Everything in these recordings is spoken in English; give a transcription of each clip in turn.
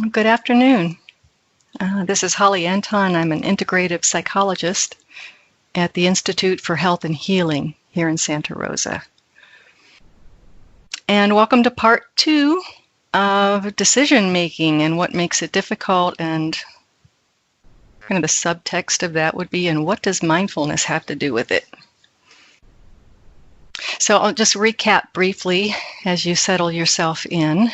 Good afternoon. This is Holly Anton. I'm an integrative psychologist at the Institute for Health and Healing here in Santa Rosa. And welcome to part 2 of decision making and what makes it difficult, and kind of the subtext of that would be, and what does mindfulness have to do with it? So I'll just recap briefly as you settle yourself in.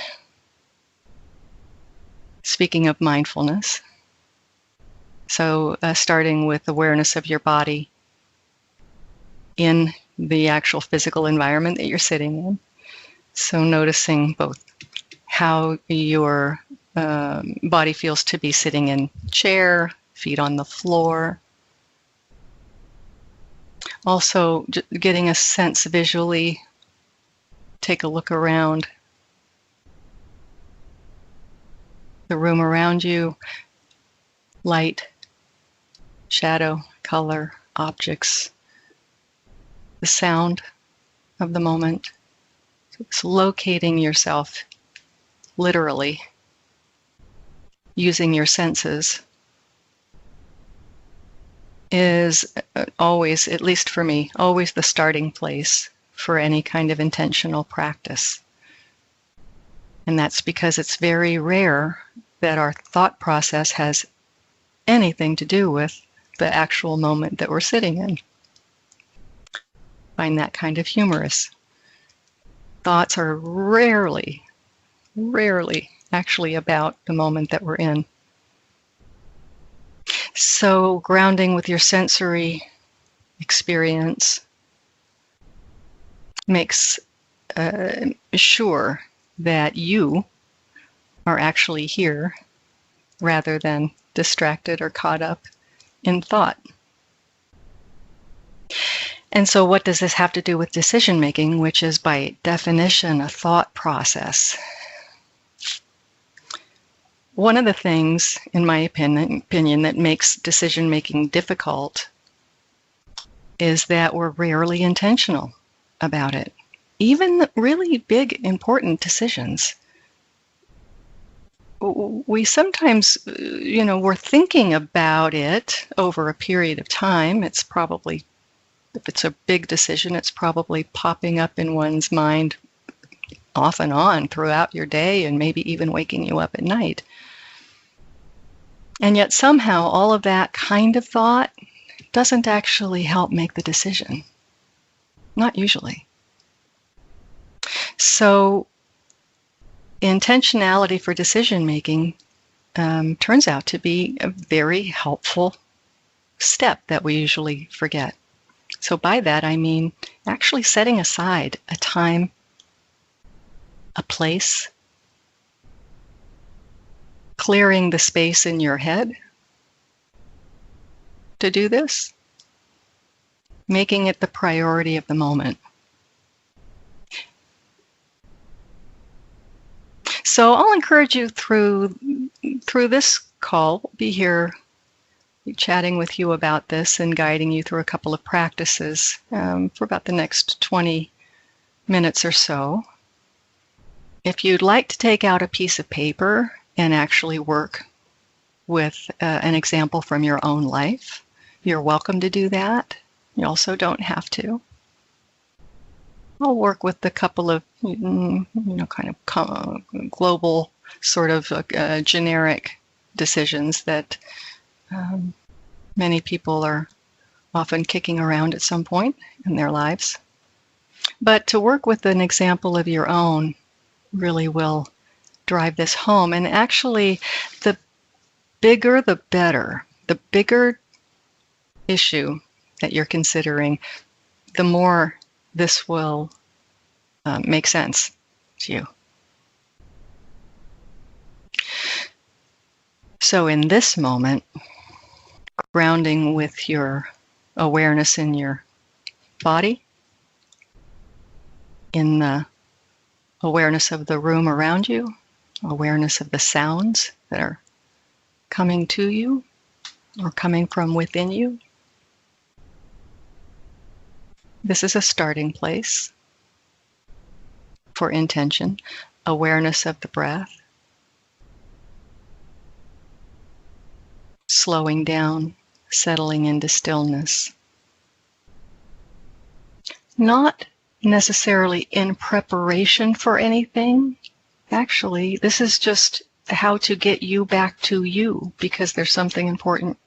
Speaking of mindfulness, so starting with awareness of your body in the actual physical environment that you're sitting in. So noticing both how your body feels to be sitting in chair, feet on the floor. Also getting a sense visually, take a look around the room around you, light, shadow, color, objects, the sound of the moment. So it's locating yourself literally, using your senses, is always, at least for me, always the starting place for any kind of intentional practice. And that's because it's very rare that our thought process has anything to do with the actual moment that we're sitting in. I find that kind of humorous. Thoughts are rarely actually about the moment that we're in. So grounding with your sensory experience makes sure that you are actually here rather than distracted or caught up in thought. And so what does this have to do with decision making, which is by definition a thought process? One of the things, in my opinion, that makes decision making difficult is that we're rarely intentional about it. Even really big, important decisions. We sometimes, we're thinking about it over a period of time. It's probably, if it's a big decision, it's probably popping up in one's mind off and on throughout your day, and maybe even waking you up at night. And yet somehow all of that kind of thought doesn't actually help make the decision. Not usually. So intentionality for decision making turns out to be a very helpful step that we usually forget. So by that I mean actually setting aside a time, a place, clearing the space in your head to do this, making it the priority of the moment. So I'll encourage you through this call, be here chatting with you about this and guiding you through a couple of practices for about the next 20 minutes or so. If you'd like to take out a piece of paper and actually work with an example from your own life, you're welcome to do that. You also don't have to. I'll work with a couple of, kind of global sort of generic decisions that many people are often kicking around at some point in their lives. But to work with an example of your own really will drive this home. And actually, the bigger the better. The bigger issue that you're considering, the more this will make sense to you. So in this moment, grounding with your awareness in your body, in the awareness of the room around you, awareness of the sounds that are coming to you or coming from within you. This is a starting place for intention, awareness of the breath. slowing down, settling into stillness. Not necessarily in preparation for anything. Actually, this is just how to get you back to you, because there's something important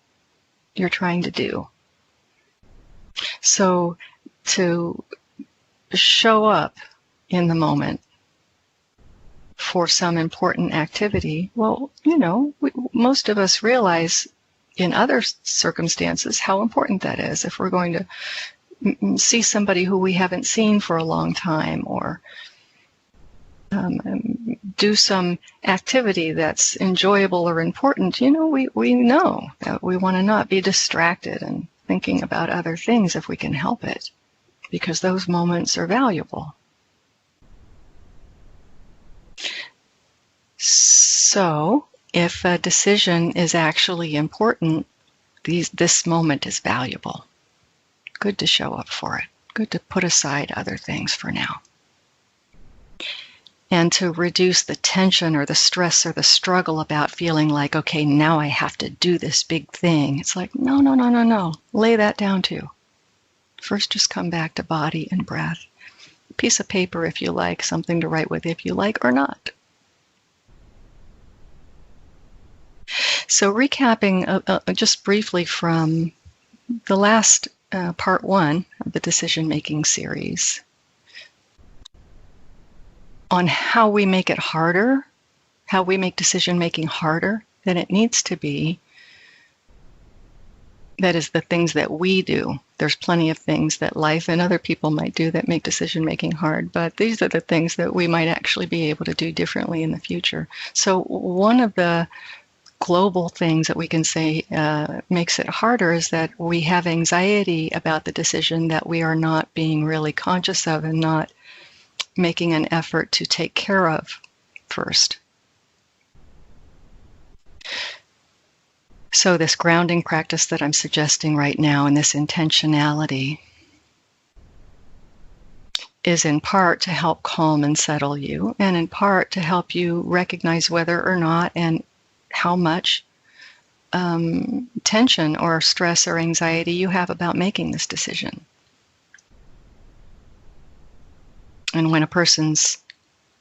you're trying to do. So to show up in the moment for some important activity, well, most of us realize in other circumstances how important that is. If we're going to see somebody who we haven't seen for a long time, or do some activity that's enjoyable or important, we know that we want to not be distracted and thinking about other things if we can help it, because those moments are valuable. So, if a decision is actually important, this moment is valuable. Good to show up for it. Good to put aside other things for now. And to reduce the tension or the stress or the struggle about feeling like, okay, now I have to do this big thing. It's like, no. Lay that down too. First, just come back to body and breath. A piece of paper if you like, something to write with if you like or not. So recapping just briefly from the last part 1 of the decision-making series on how we make it harder, how we make decision-making harder than it needs to be. That is the things that we do. There's plenty of things that life and other people might do that make decision-making hard, but these are the things that we might actually be able to do differently in the future. So one of the global things that we can say makes it harder is that we have anxiety about the decision that we are not being really conscious of and not making an effort to take care of first. So this grounding practice that I'm suggesting right now, and this intentionality, is in part to help calm and settle you, and in part to help you recognize whether or not and how much tension or stress or anxiety you have about making this decision. And when a person's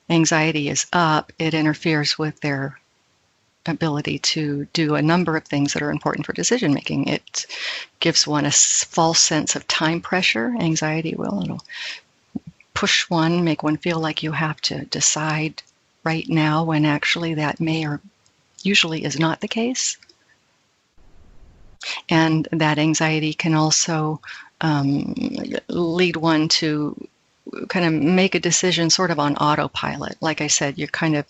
anxiety is up, it interferes with their ability to do a number of things that are important for decision making. It gives one a false sense of time pressure. Anxiety it'll push one, make one feel like you have to decide right now, when actually that may or usually is not the case. And that anxiety can also lead one to kind of make a decision sort of on autopilot. Like I said, you're kind of,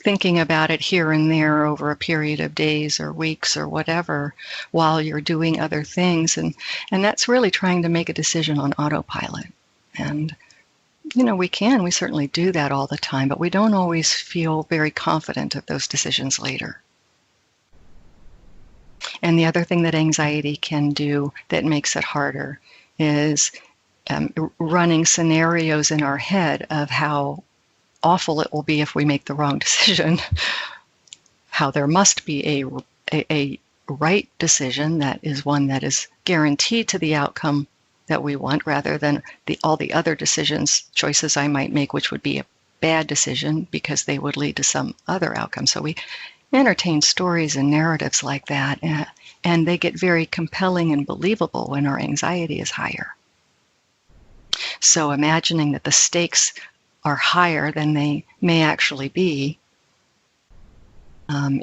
thinking about it here and there over a period of days or weeks or whatever while you're doing other things. And that's really trying to make a decision on autopilot. And, we certainly do that all the time, but we don't always feel very confident of those decisions later. And the other thing that anxiety can do that makes it harder is running scenarios in our head of how awful it will be if we make the wrong decision, how there must be a right decision that is one that is guaranteed to the outcome that we want, rather than all the other choices I might make, which would be a bad decision because they would lead to some other outcome. So we entertain stories and narratives like that, and they get very compelling and believable when our anxiety is higher. So imagining that the stakes are higher than they may actually be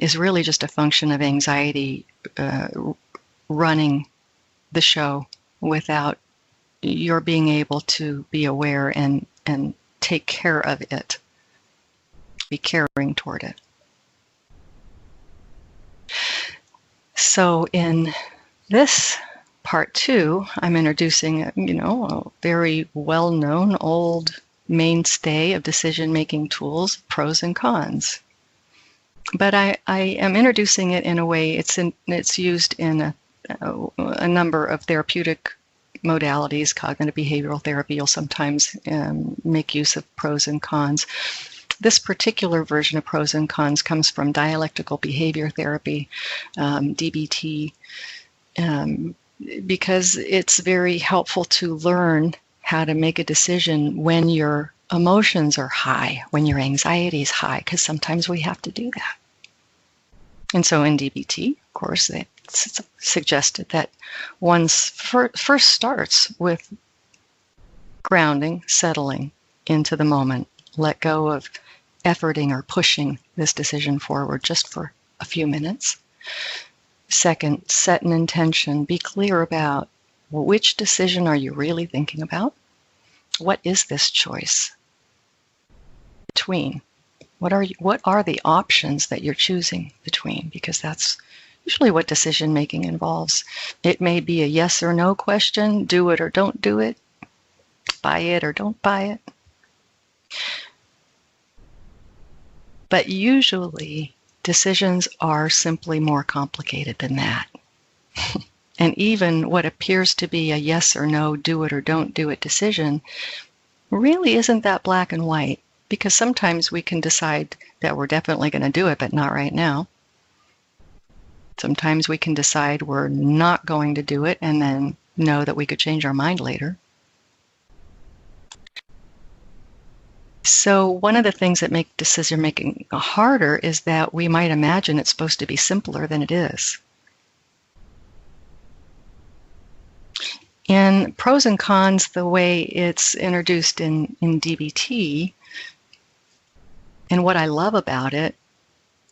is really just a function of anxiety running the show without your being able to be aware and take care of it, be caring toward it. So in this part 2, I'm introducing, a very well-known old mainstay of decision-making tools, pros and cons. But I am introducing it in a way it's used in a number of therapeutic modalities. Cognitive behavioral therapy will sometimes make use of pros and cons. this particular version of pros and cons comes from dialectical behavior therapy, DBT, because it's very helpful to learn how to make a decision when your emotions are high, when your anxiety is high, because sometimes we have to do that. And so in DBT, of course, it's suggested that one first starts with grounding, settling into the moment. Let go of efforting or pushing this decision forward just for a few minutes. Second, set an intention. Be clear about which decision are you really thinking about? What is this choice between? What are the options that you're choosing between? Because that's usually what decision making involves. It may be a yes or no question, do it or don't do it, buy it or don't buy it. But usually decisions are simply more complicated than that. And even what appears to be a yes or no, do it or don't do it decision really isn't that black and white, because sometimes we can decide that we're definitely going to do it, but not right now. Sometimes we can decide we're not going to do it and then know that we could change our mind later. So one of the things that make decision making harder is that we might imagine it's supposed to be simpler than it is. In pros and cons, the way it's introduced in DBT, and what I love about it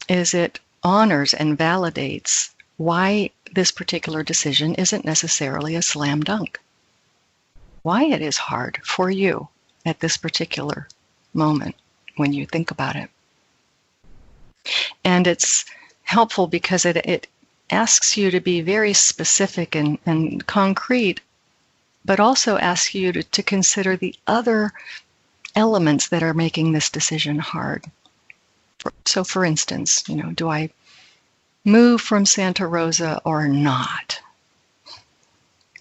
is it honors and validates why this particular decision isn't necessarily a slam dunk. Why it is hard for you at this particular moment when you think about it. And it's helpful because it asks you to be very specific and concrete, but also asks you to consider the other elements that are making this decision hard. So for instance, do I move from Santa Rosa or not?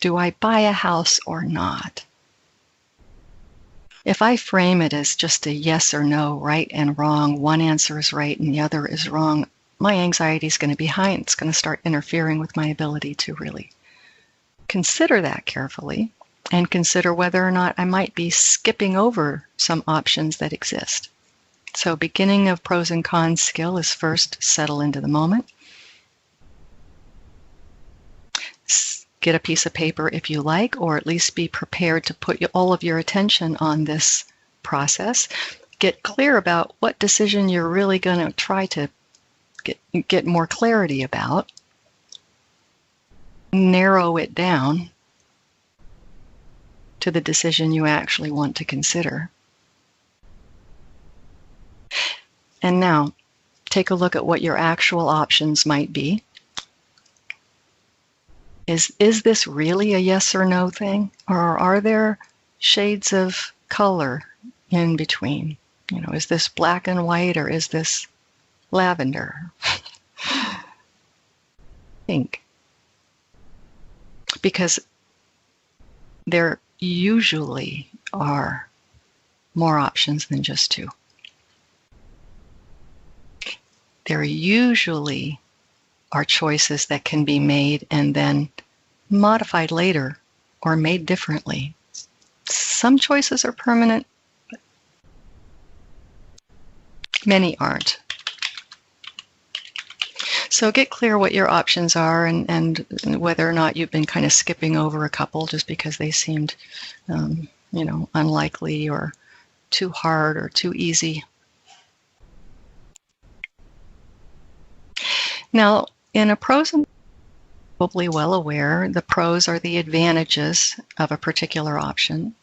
Do I buy a house or not? If I frame it as just a yes or no, right and wrong, one answer is right and the other is wrong, my anxiety is going to be high and it's going to start interfering with my ability to really consider that carefully and consider whether or not I might be skipping over some options that exist. So beginning of pros and cons skill is first settle into the moment. Get a piece of paper if you like, or at least be prepared to put all of your attention on this process. Get clear about what decision you're really going to try to get more clarity about. Narrow it down to the decision you actually want to consider. And now, take a look at what your actual options might be. Is this really a yes or no thing? Or are there shades of color in between? Is this black and white or is this lavender? Pink. Because there usually are more options than just two. There usually are choices that can be made and then modified later or made differently. Some choices are permanent, but many aren't. So get clear what your options are and whether or not you've been kind of skipping over a couple just because they seemed, unlikely or too hard or too easy. Now, in a pros and probably well aware, the pros are the advantages of a particular option,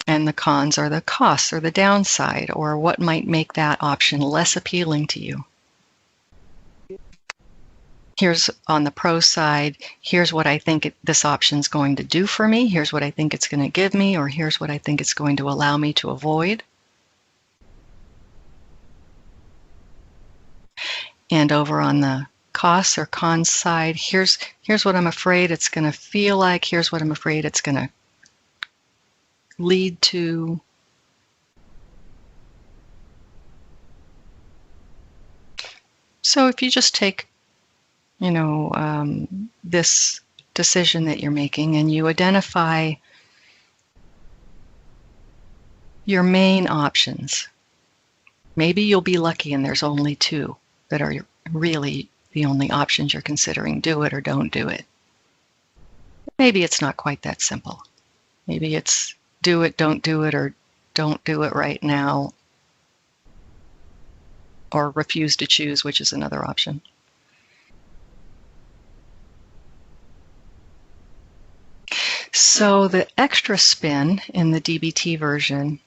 and the cons are the costs or the downside or what might make that option less appealing to you. Here's on the pro side, here's what I think this option's going to do for me, here's what I think it's going to give me, or here's what I think it's going to allow me to avoid. And over on the costs or cons side, here's what I'm afraid it's going to feel like, here's what I'm afraid it's going to lead to. So if you just take, this decision that you're making and you identify your main options, maybe you'll be lucky and there's only two that are really the only options you're considering. Do it or don't do it. Maybe it's not quite that simple. Maybe it's do it, don't do it, or don't do it right now, or refuse to choose, which is another option. So the extra spin in the DBT version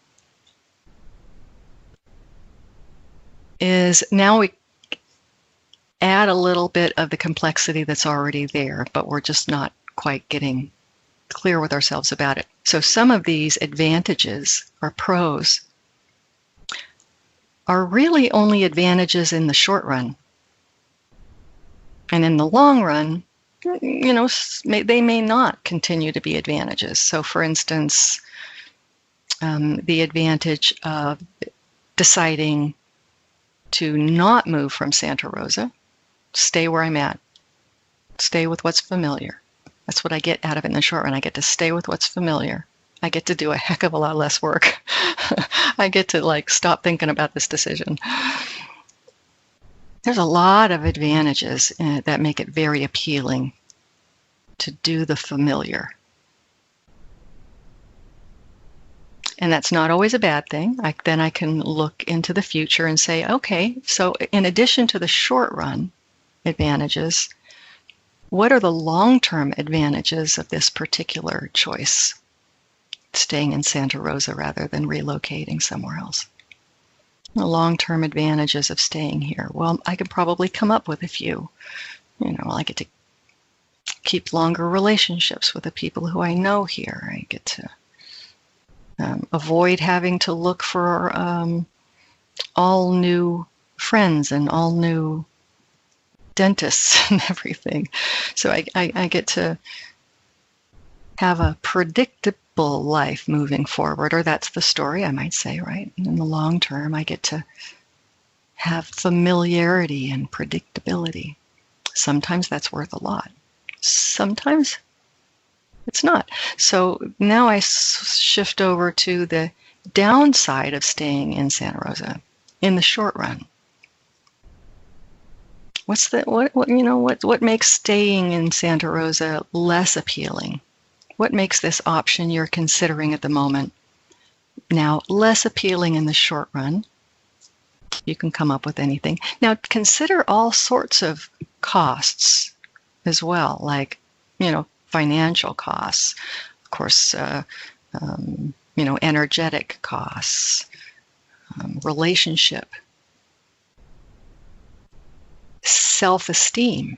is now we add a little bit of the complexity that's already there, but we're just not quite getting clear with ourselves about it. So some of these advantages or pros are really only advantages in the short run. And in the long run, they may not continue to be advantages. So for instance, the advantage of deciding to not move from Santa Rosa, stay where I'm at, stay with what's familiar. That's what I get out of it in the short run. I get to stay with what's familiar. I get to do a heck of a lot less work. I get to stop thinking about this decision. There's a lot of advantages that make it very appealing to do the familiar. And that's not always a bad thing. Then I can look into the future and say, okay, so in addition to the short run advantages, what are the long-term advantages of this particular choice, staying in Santa Rosa rather than relocating somewhere else? The long-term advantages of staying here. Well, I could probably come up with a few. I get to keep longer relationships with the people who I know here. I get to avoid having to look for all new friends and all new dentists and everything. So I get to have a predictable life moving forward, or that's the story, I might say, right? In the long term, I get to have familiarity and predictability. Sometimes that's worth a lot. Sometimes it's not. So now I shift over to the downside of staying in Santa Rosa in the short run. What makes staying in Santa Rosa less appealing? What makes this option you're considering at the moment now less appealing in the short run? You can come up with anything. Now consider all sorts of costs as well, like, financial costs, of course, energetic costs, relationship, self-esteem,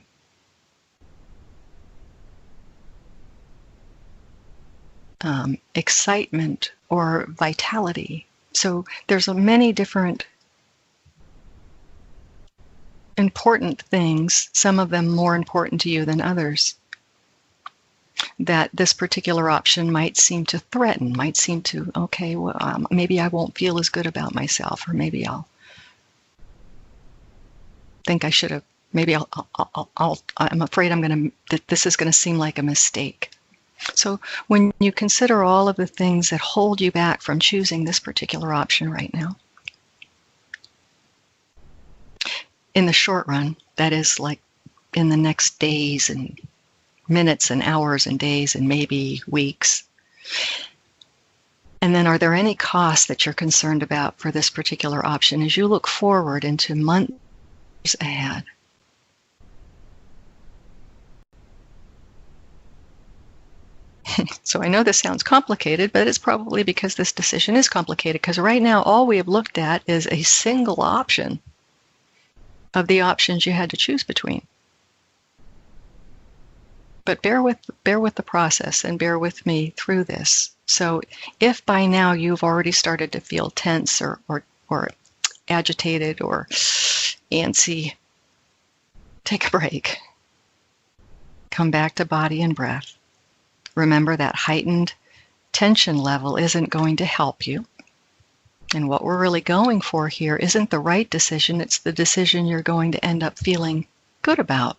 excitement or vitality. So there's many different important things, some of them more important to you than others, that this particular option might seem to threaten, might seem to, okay, well, maybe I won't feel as good about myself, or maybe I'll think I should have, maybe I'm afraid that this is going to seem like a mistake. So when you consider all of the things that hold you back from choosing this particular option right now, in the short run, that is like in the next days and minutes and hours and days and maybe weeks. And then are there any costs that you're concerned about for this particular option as you look forward into months ahead? So I know this sounds complicated, but it's probably because this decision is complicated, because right now all we have looked at is a single option of the options you had to choose between. But bear with the process and bear with me through this. So if by now you've already started to feel tense or agitated or antsy, take a break. Come back to body and breath. Remember that heightened tension level isn't going to help you. And what we're really going for here isn't the right decision, it's the decision you're going to end up feeling good about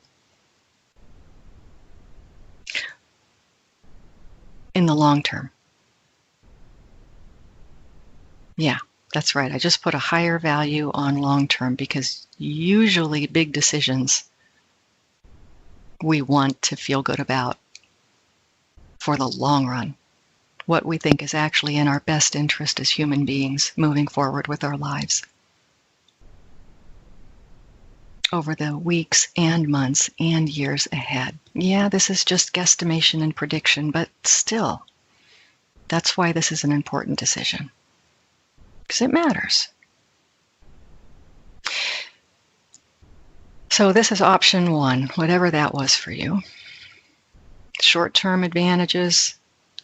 in the long term. Yeah, that's right. I just put a higher value on long term because usually big decisions we want to feel good about for the long run. What we think is actually in our best interest as human beings moving forward with our lives over the weeks and months and years ahead. Yeah, this is just guesstimation and prediction, but still, that's why this is an important decision, because it matters. So this is option one, whatever that was for you. Short-term advantages,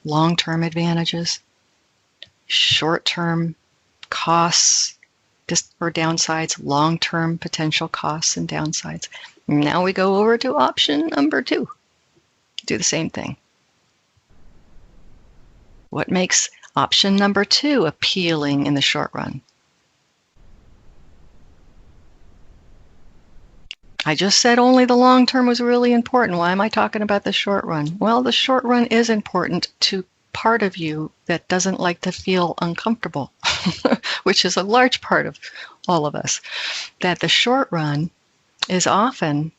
long-term advantages, short-term costs or downsides, long-term potential costs and downsides. Now we go over to option number two. Do the same thing. What makes option number two appealing in the short run? I just said only the long term was really important. Why am I talking about the short run? Well, the short run is important to part of you that doesn't like to feel uncomfortable, which is a large part of all of us. That the short run is often,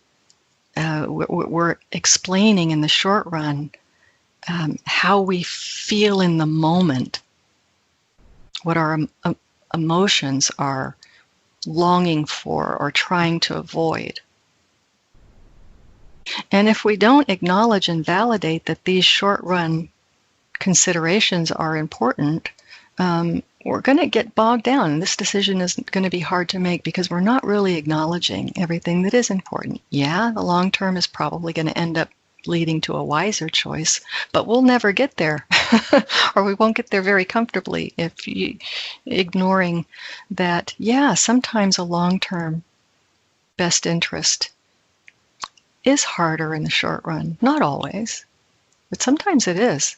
we're explaining in the short run how we feel in the moment, what our emotions are longing for or trying to avoid. And if we don't acknowledge and validate that these short-run considerations are important, we're going to get bogged down. This decision is going to be hard to make because we're not really acknowledging everything that is important. Yeah, the long term is probably going to end up leading to a wiser choice, but we'll never get there, or we won't get there very comfortably if you ignoring that, yeah, sometimes a long-term best interest is harder in the short run. Not always, but sometimes it is.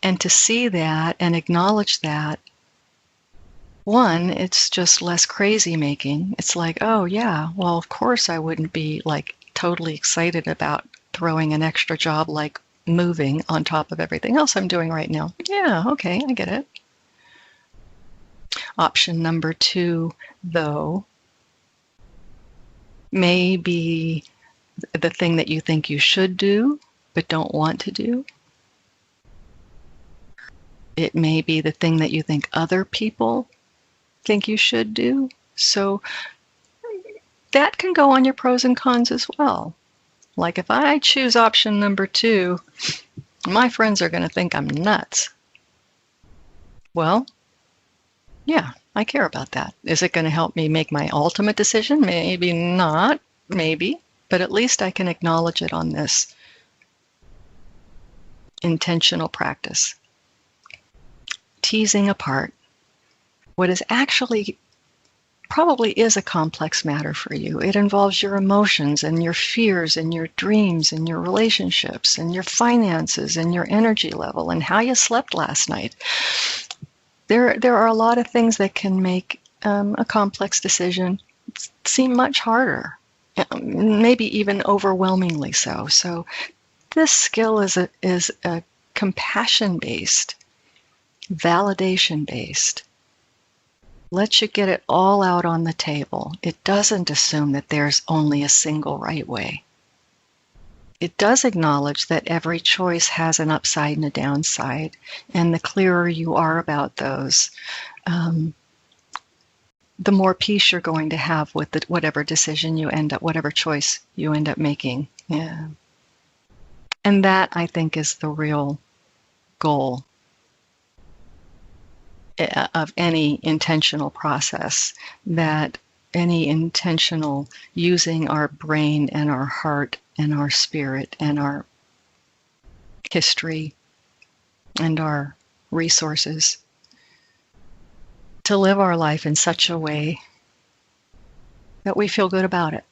And to see that and acknowledge that, one, it's just less crazy making. It's like, oh yeah, well, of course I wouldn't be like totally excited about throwing an extra job like moving on top of everything else I'm doing right now. Yeah, okay, I get it. Option number two, though, may be the thing that you think you should do but don't want to do. It may be the thing that you think other people think you should do. So that can go on your pros and cons as well. Like if I choose option number two, my friends are going to think I'm nuts. Well, yeah, I care about that. Is it going to help me make my ultimate decision? Maybe not, maybe, but at least I can acknowledge it on this intentional practice. Teasing apart what is actually probably is a complex matter for you. It involves your emotions and your fears and your dreams and your relationships and your finances and your energy level and how you slept last night. There are a lot of things that can make a complex decision seem much harder, maybe even overwhelmingly so. So this skill is a compassion-based, validation-based. Lets you get it all out on the table. It doesn't assume that there's only a single right way. It does acknowledge that every choice has an upside and a downside, and the clearer you are about those, the more peace you're going to have with whatever decision you end up, whatever choice you end up making. Yeah. And that, I think, is the real goal of any intentional process, that any intentional using our brain and our heart and our spirit and our history and our resources to live our life in such a way that we feel good about it.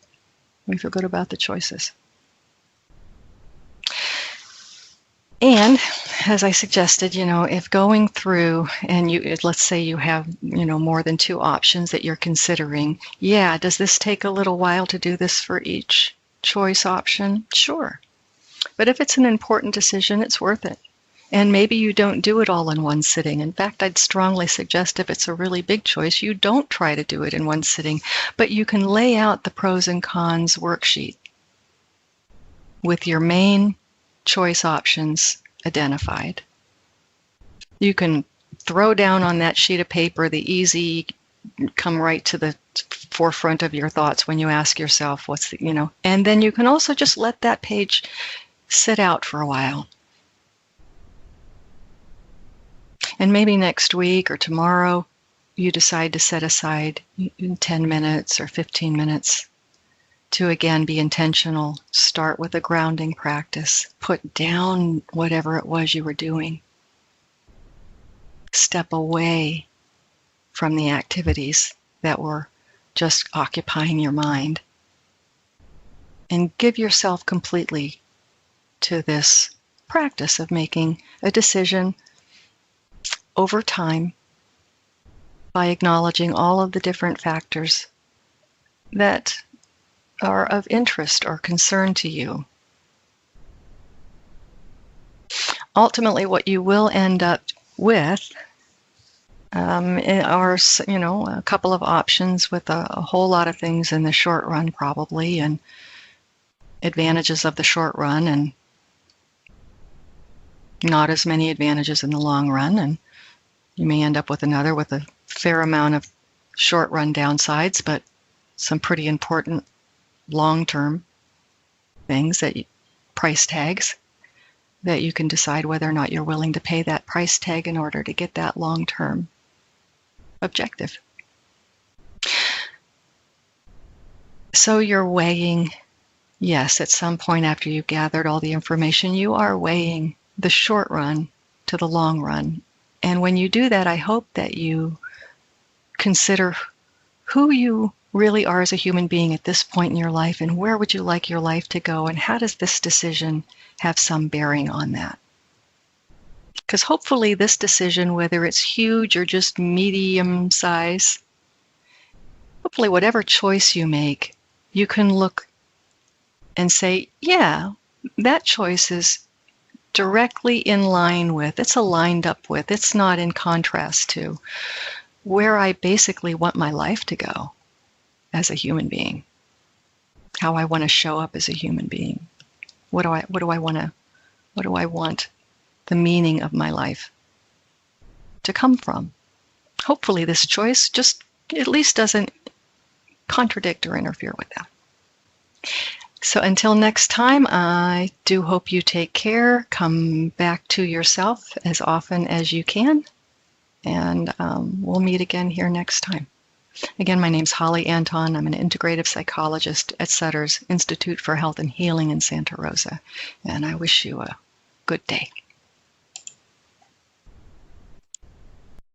We feel good about the choices. And as I suggested, if going through and let's say you have, more than 2 options that you're considering, does this take a little while to do this for each choice option? Sure. But if it's an important decision, it's worth it. And maybe you don't do it all in one sitting. In fact, I'd strongly suggest if it's a really big choice, you don't try to do it in one sitting, but you can lay out the pros and cons worksheet with your main choice options identified. You can throw down on that sheet of paper the easy, come right to the forefront of your thoughts when you ask yourself and then you can also just let that page sit out for a while. And maybe next week or tomorrow you decide to set aside 10 minutes or 15 minutes to again be intentional. Start with a grounding practice. Put down whatever it was you were doing. Step away from the activities that were just occupying your mind. And give yourself completely to this practice of making a decision over time by acknowledging all of the different factors that are of interest or concern to you. Ultimately, what you will end up with are, a couple of options with a whole lot of things in the short run probably, and advantages of the short run and not as many advantages in the long run. And you may end up with another with a fair amount of short run downsides, but some pretty important long-term things, price tags, that you can decide whether or not you're willing to pay that price tag in order to get that long-term objective. So you're weighing, yes, at some point after you've gathered all the information, you are weighing the short run to the long run. And when you do that, I hope that you consider who you really are as a human being at this point in your life, and where would you like your life to go, and how does this decision have some bearing on that? Because hopefully this decision, whether it's huge or just medium size, hopefully whatever choice you make, you can look and say, yeah, that choice is directly in line with, it's aligned up with, it's not in contrast to where I basically want my life to go as a human being, how I want to show up as a human being. What do I want the meaning of my life to come from? Hopefully this choice just at least doesn't contradict or interfere with that. So until next time, I do hope you take care. Come back to yourself as often as you can, and we'll meet again here next time. Again, my name's Holly Anton. I'm an integrative psychologist at Sutter's Institute for Health and Healing in Santa Rosa, and I wish you a good day.